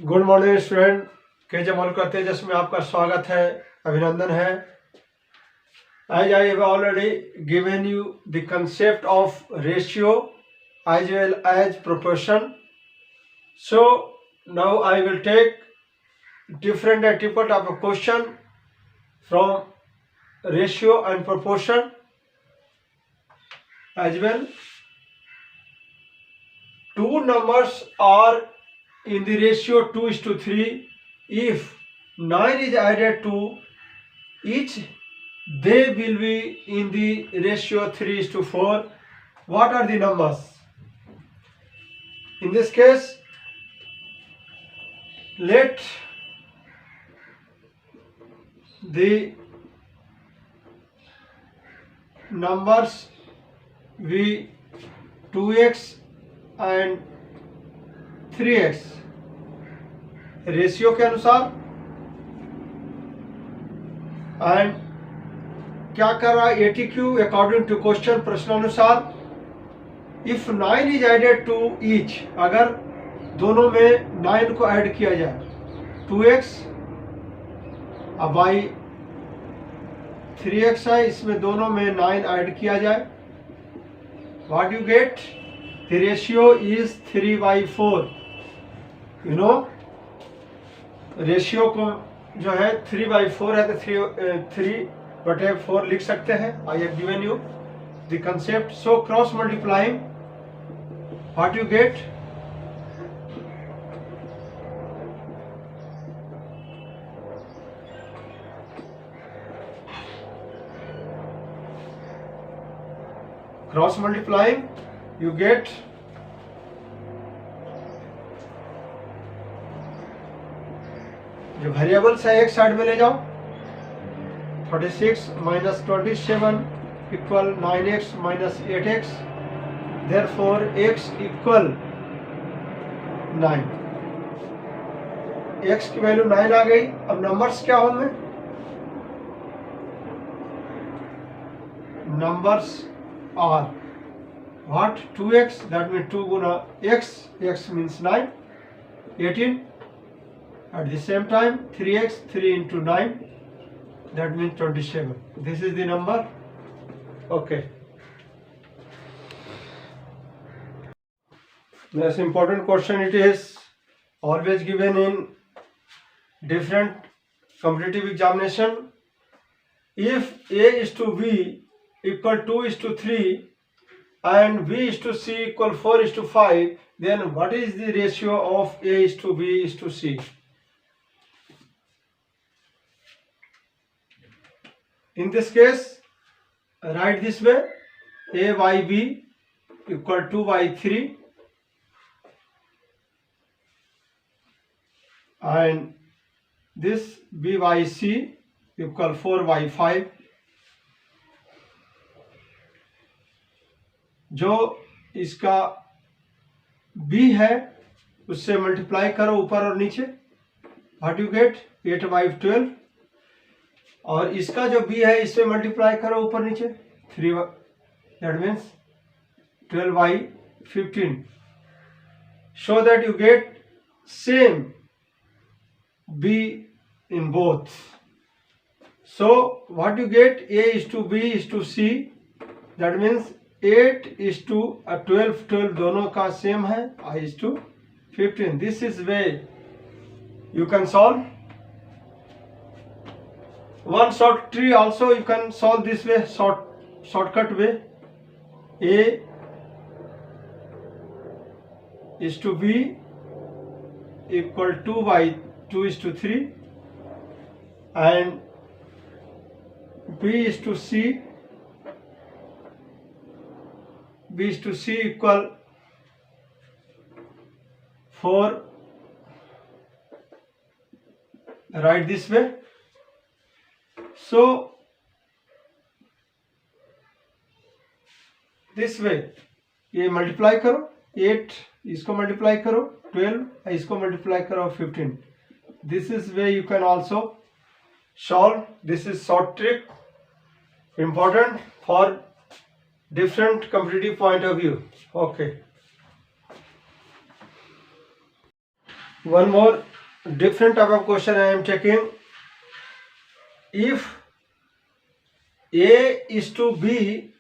Good morning student, KJ मलका तेजस में आपका स्वागत है, अभिनंदन है। As I have already given you the concept of ratio as well as proportion, so now I will take different type of question from ratio and proportion as well. Two numbers are in the ratio 2:3. If 9 is added to each, they will be in the ratio 3:4. What are the numbers? In this case, let the numbers be 2x and 3x ratio के अनुसार। And क्या कर रहा है ATQ according to question, प्रश्नानुसार। If 9 is added to each, अगर दोनों में 9 को ऐड किया जाए, 2x अब बाई 3x है, इसमें दोनों में 9 ऐड किया जाए, what you gate? The ratio is 3/4। You know ratio को जो है 3/4 है, तो 3/4 लिख सकते हैं। I have given you the concept. So cross multiplying, what you get? Cross multiplying you get जो वेरिएबल्स है एक साइड में ले जाओ। 36 - 27 equal 9x - 8x, therefore x equal 9। x की वैल्यू 9 आ गई। अब नंबर्स क्या होंगे? Numbers are what? 2x, that means 2 guna x, x means 9, 18. At the same time 3x, 3 into 9, that means 27. This is the number. Okay. Next important question, it is always given in different competitive examination. If A is to B equal 2:3 and B is to C equal 4:5, then what is the ratio of A is to B is to C? In this case, write this way: A by B equal 2/3 and this B by C equal 4/5. जो इसका b है उससे multiply करो ऊपर और नीचे, what you gate? 8/12। और इसका जो b है इससे मल्टीप्लाई करो ऊपर नीचे 3, that means 12/15। So that you get same b in both. So what you get? A is to B is to C, that means 8:12, 12 दोनों का सेम है, I is to 15. This is way you can solve. One short tree also you can solve this way, shortcut way. A is to B equal 2/2:3 and B is to C equal 4. Write this way. So this way ये multiply करो, 8 इसको multiply करो 12, इसको multiply करो 15. This is way you can also solve. This is short trick, important for different competitive point of view. Okay. One more different type of question I am taking. If A is to B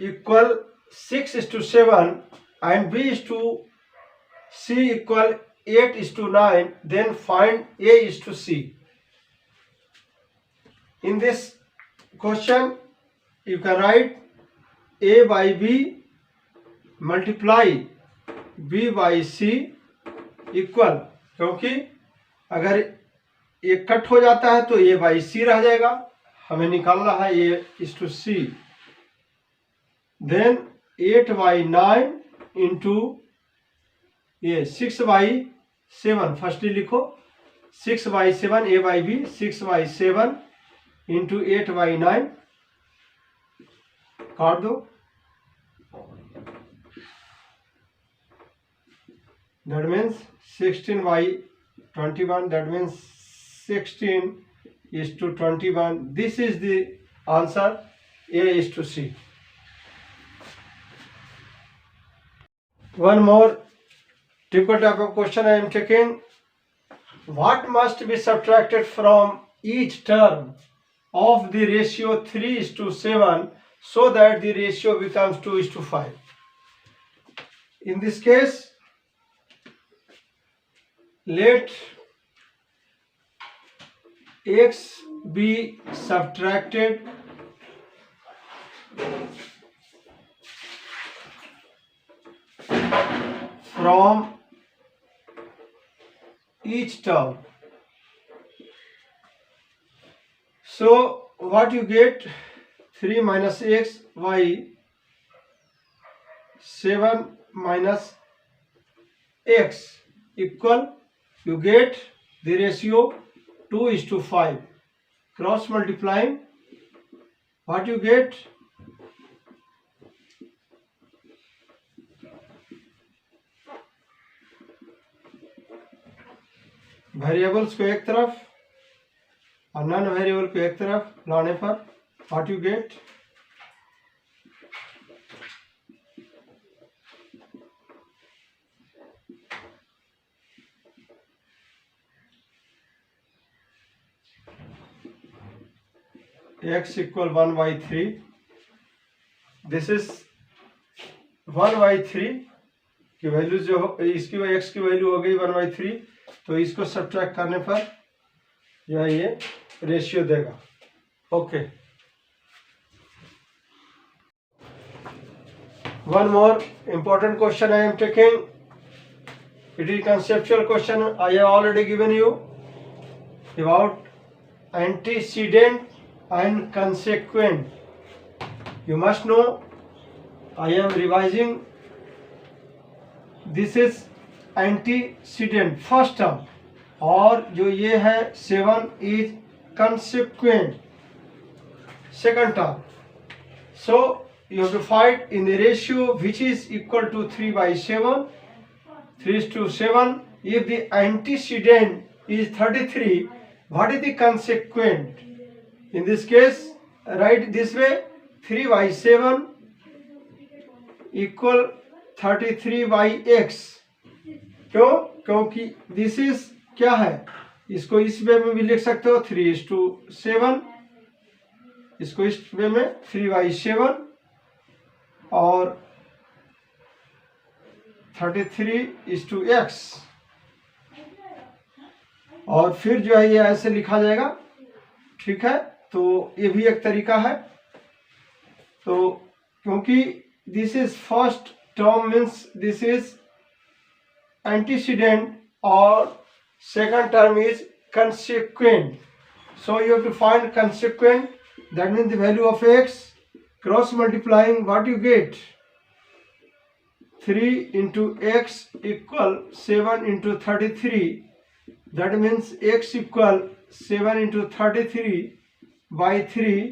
equal 6:7 and B is to C equal 8:9, then find A is to C. In this question, you can write A by B multiply B by C equal, क्योंकि अगर ये cut हो जाता है तो A by C रह जाएगा, हमें निकालना है A is to C. Then 8/9 into ये 6/7, फर्स्टली लिखो 6/7 A बाई B, 6/7 इंटू 8/9 काट दो, that means 16/21, that means 16:21. This is the answer. A is to C. One more typical type of question I am taking. What must be subtracted from each term of the ratio 3:7 so that the ratio becomes 2:5? In this case, let x be subtracted from each term. So what you get? 3 minus x y 7 minus x equal, you get the ratio 2:5. Cross multiplying, what you get? Variables को एक तरफ और non variable को एक तरफ लाने पर what you gate? x equal 1/3. This is 1/3 की वैल्यू जो हो, इसकी x की वैल्यू हो गई 1/3, तो इसको सब्ट्रैक्ट करने पर यह ये रेशियो देगा. Okay, one more important question I am taking. It is conceptual question. I have already given you about antecedent and consequent. You must know, I am revising. This is antecedent, first term, और जो ये है 7 is consequent, second term. So you have to find in the ratio which is equal to 3/7, 3:7. If the antecedent is 33, what is the consequent? In this case, write this way: 3/7 equal 33/x. क्यों? क्योंकि this is क्या है, इसको इस वे में भी लिख सकते हो 3:7, इसको इस वे में 3/7 और 33:x, और फिर जो है ये ऐसे लिखा जाएगा. ठीक है, तो ये भी एक तरीका है. तो क्योंकि this is first term means this is antecedent or second term is consequent. So you have to find consequent, that means the value of x. Cross multiplying, what you get? 3 into x equal 7 into 33. That means x equal 7 into 33/3.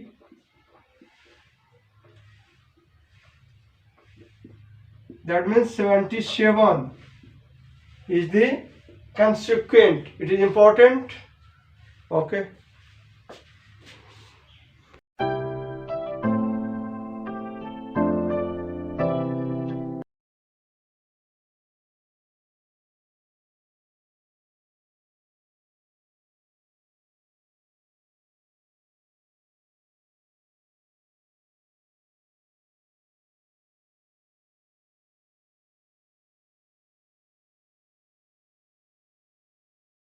That means 77 is the consequent. It is important. Okay.